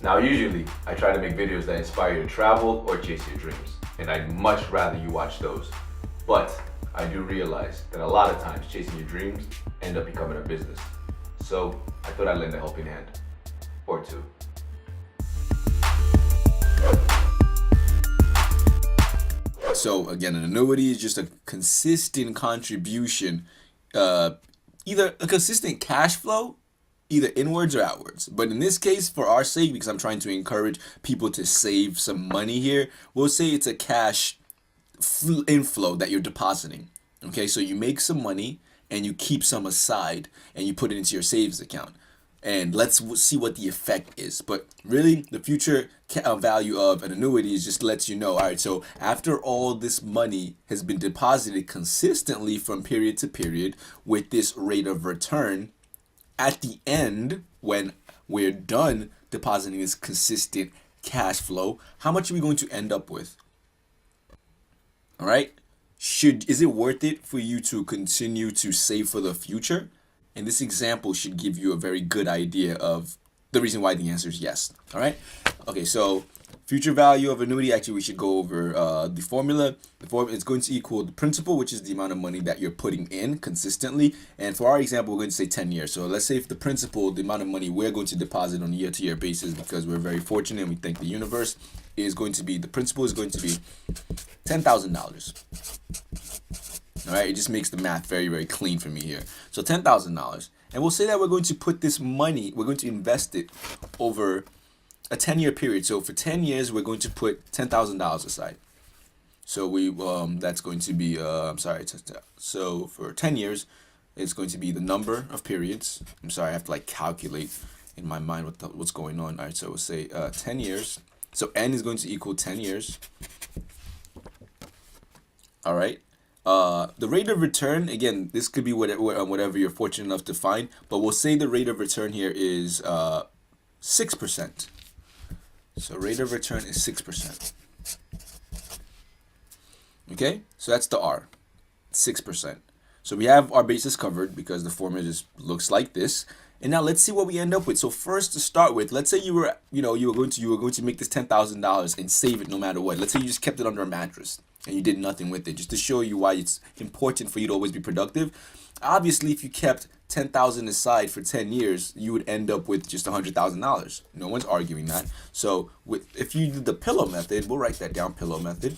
Now, usually, I try to make videos that inspire you to travel or chase your dreams, and I'd much rather you watch those. But I do realize that a lot of times chasing your dreams end up becoming a business. So I thought I'd lend a helping hand, or two. So again, an annuity is just a consistent contribution, either a consistent cash flow, either inwards or outwards. But in this case, for our sake, because I'm trying to encourage people to save some money here, we'll say it's a cash inflow that you're depositing. Okay, so you make some money and you keep some aside and you put it into your savings account. And let's see what the effect is. But really, the future value of an annuity is just lets you know, all right, so after all this money has been deposited consistently from period to period with this rate of return, at the end, when we're done depositing this consistent cash flow, how much are we going to end up with? All right? Is it worth it for you to continue to save for the future? And this example should give you a very good idea of the reason why the answer is yes. All right? Okay, so future value of annuity, actually we should go over the formula. The formula is going to equal the principal, which is the amount of money that you're putting in consistently. And for our example, we're going to say 10 years. So let's say if the principal, the amount of money we're going to deposit on a year-to-year basis, because we're very fortunate and we thank the universe, is going to be, the principal is going to be $10,000. All right, it just makes the math very, very clean for me here. So $10,000. And we'll say that we're going to put this money, we're going to invest it over a 10-year period. So for 10 years, we're going to put $10,000 aside. So we that's going to be so for 10 years, it's going to be the number of periods. I'm sorry, I have to like calculate in my mind what's going on. All right, so we'll say 10 years. So N is going to equal 10 years. All right. The rate of return, again, this could be whatever you're fortunate enough to find, but we'll say the rate of return here is 6%. So rate of return is 6%. Okay, so that's the R, 6%. So we have our bases covered because the formula just looks like this. And now let's see what we end up with. So first, to start with, let's say you were going to make this $10,000 and save it no matter what. Let's say you just kept it under a mattress and you did nothing with it, just to show you why it's important for you to always be productive. Obviously, if you kept $10,000 aside for 10 years, you would end up with just $100,000. No one's arguing that. So if you did the pillow method, we'll write that down, pillow method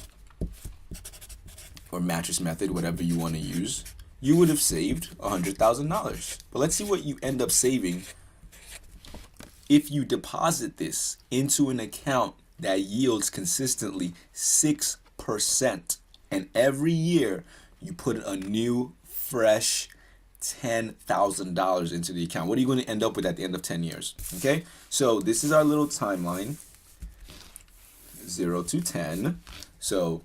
or mattress method, whatever you want to use, you would have saved $100,000. But let's see what you end up saving if you deposit this into an account that yields consistently 6%. And every year you put a new, fresh $10,000 into the account. What are you going to end up with at the end of 10 years? Okay, so this is our little timeline, 0 to 10. So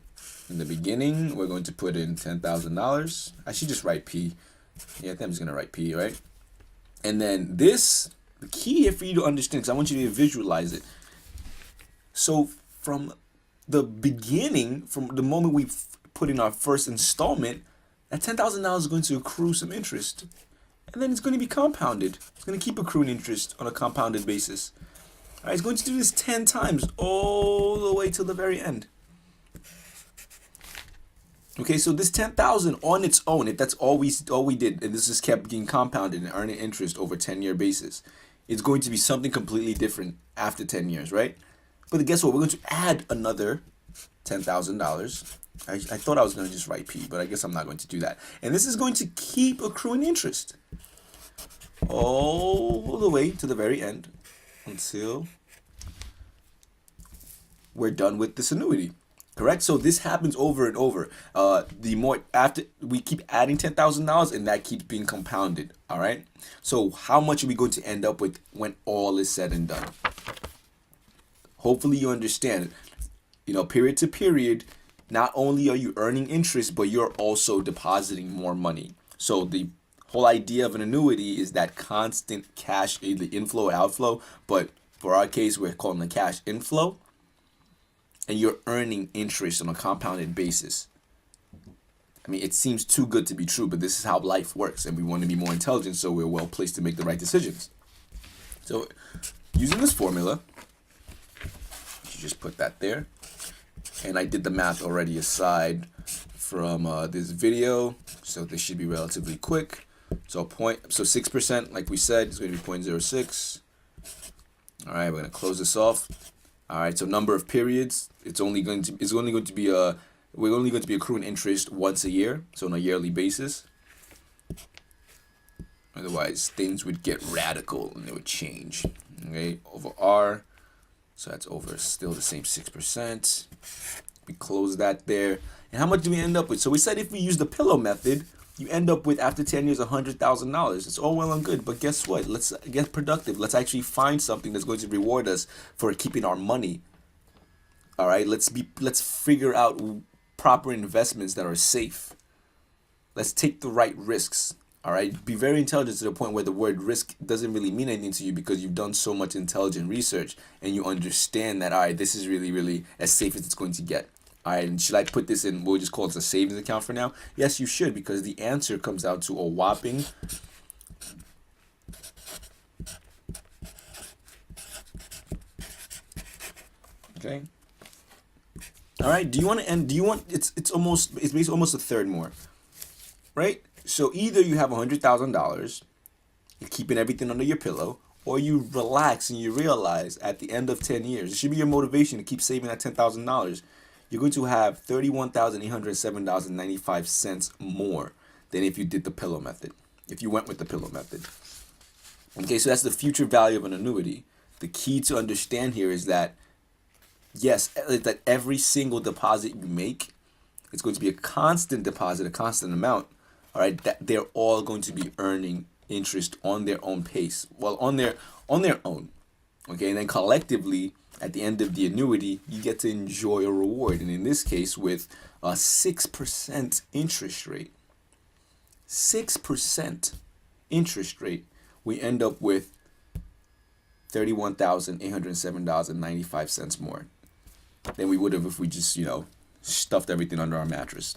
in the beginning, we're going to put in $10,000. I should just write P. Yeah, I think I'm just going to write P, right? And then this, the key here for you to understand, because I want you to visualize it. So from the beginning, from the moment we put in our first installment, that $10,000 is going to accrue some interest. And then it's going to be compounded. It's going to keep accruing interest on a compounded basis. All right, it's going to do this 10 times all the way till the very end. Okay, so this 10,000 on its own, if that's all we did, and this just kept getting compounded and earning interest over 10-year basis, it's going to be something completely different after 10 years, right? But guess what? We're going to add another $10,000. I thought I was going to just write P, but I guess I'm not going to do that. And this is going to keep accruing interest all the way to the very end until we're done with this annuity. Correct? So this happens over and over. The more after we keep adding $10,000 and that keeps being compounded. All right. So how much are we going to end up with when all is said and done? Hopefully you understand, period to period, not only are you earning interest, but you're also depositing more money. So the whole idea of an annuity is that constant cash, either inflow or outflow. But for our case, we're calling the cash inflow. And you're earning interest on a compounded basis. I mean, it seems too good to be true, but this is how life works. And we want to be more intelligent, so we're well placed to make the right decisions. So using this formula, you just put that there. And I did the math already aside from this video, so this should be relatively quick. So 6%, like we said, is going to be 0.06. All right, we're going to close this off. All right, so number of periods, we're only going to be accruing interest once a year, so on a yearly basis. Otherwise, things would get radical and they would change. Okay, over R, so that's over still the same 6%. We close that there. And how much do we end up with? So we said if we use the pillow method, you end up with, after 10 years, $100,000. It's all well and good, but guess what? Let's get productive. Let's actually find something that's going to reward us for keeping our money. All right, let's figure out proper investments that are safe. Let's take the right risks. All right, be very intelligent to the point where the word risk doesn't really mean anything to you because you've done so much intelligent research and you understand that, all right, this is really, really as safe as it's going to get. All right, and should I put this in, we'll just call it a savings account for now? Yes, you should, because the answer comes out to a whopping okay. All right, it's basically almost a third more, right? So either you have $100,000, you're keeping everything under your pillow, or you relax and you realize at the end of 10 years, it should be your motivation to keep saving that $10,000. You're going to have $31,807.95 more than if you did the pillow method, if you went with the pillow method. Okay, so that's the future value of an annuity. The key to understand here is that, yes, that every single deposit you make, it's going to be a constant deposit, a constant amount, all right, that they're all going to be earning interest on their own pace, well, on their own. Okay, and then collectively, at the end of the annuity, you get to enjoy a reward. And in this case, with a 6% interest rate, 6% interest rate, we end up with $31,807.95 more than we would have if we just, stuffed everything under our mattress.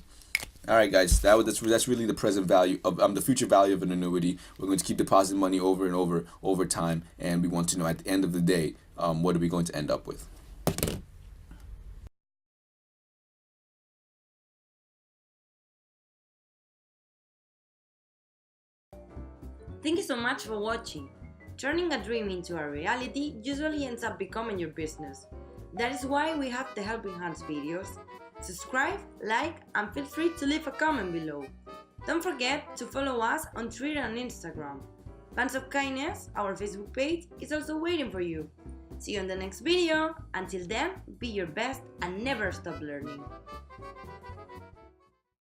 All right, guys, that's really the present value of the future value of an annuity. We're going to keep depositing money over and over time, and we want to know at the end of the day, what are we going to end up with? Thank you so much for watching. Turning a dream into a reality usually ends up becoming your business. That is why we have the Helping Hands videos. Subscribe, like, and feel free to leave a comment below. Don't forget to follow us on Twitter and Instagram. Fans of Kindness, our Facebook page, is also waiting for you. See you in the next video. Until then, be your best and never stop learning.